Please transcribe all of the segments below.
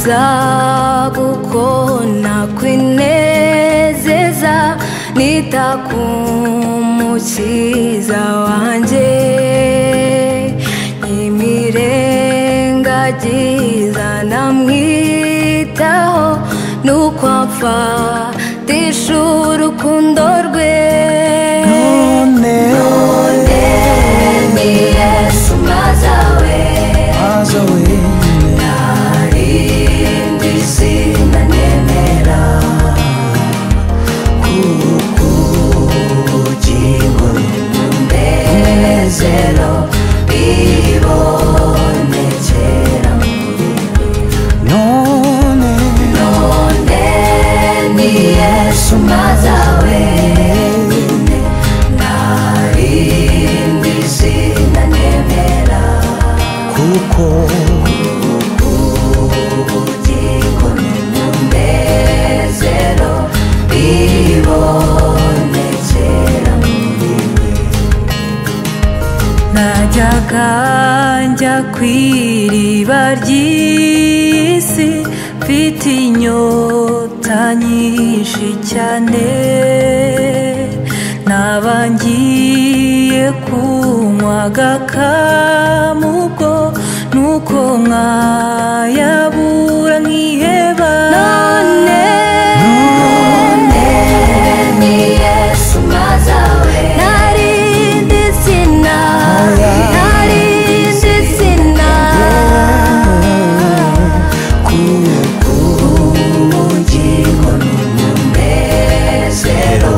nifuza gukona kwinezeza nita ku mukiza wanje imirengagiza namwitaho nuko amfatisha urukundo rwe none ni Yesu mazawe narindi zina nemera kuko ubugingo n'umunezero bibonekera muri none ni Yesu mazawe narindi zina nemera kuko ubugingo n'umunezero bibonekera muri we najyaga njya kw'iriba ry'isi mfite inyota nyinshi cyane naba ngiye kunywa agakamugo nuko nkayabura nkiheba none ni Yesu mazawe narindi zina kuko ubugingo n'umunezero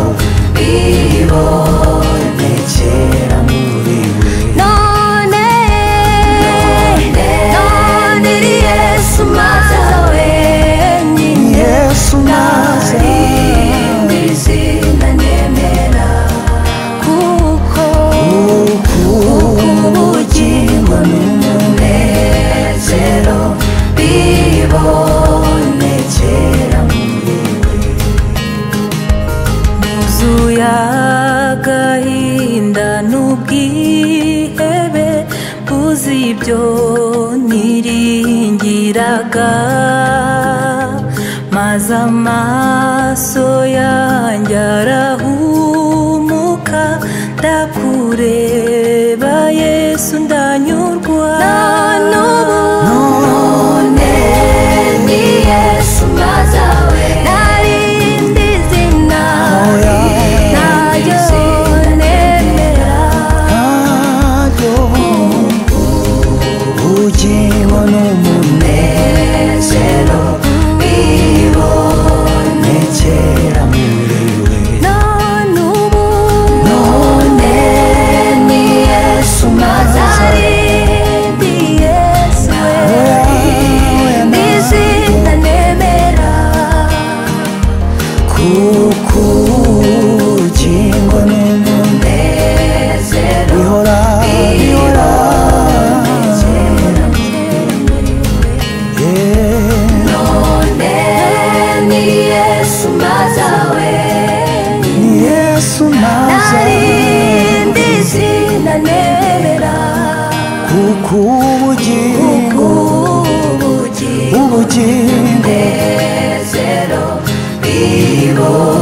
bibonekera muri we none ni Yesu mazawe narindi zina nemera kuko ubugingo n'umunezero bibonekera muri we nuzuye agahinda n'ubwihebe mbuze ibyo niringiraga maze amaso yanjye arahumuka ndakureba Yesu ndanyurwa none ni Yesu mazawe narindi zina naryo nemera ubugingo n'umunezero bibonekera muri we none ni Yesu mazawe n'izina nemera kuko ubugingo n'umunezero bihora none ni Yesu mazawe narindi zina nemera kuko ubugingo n'umunezero bibonekera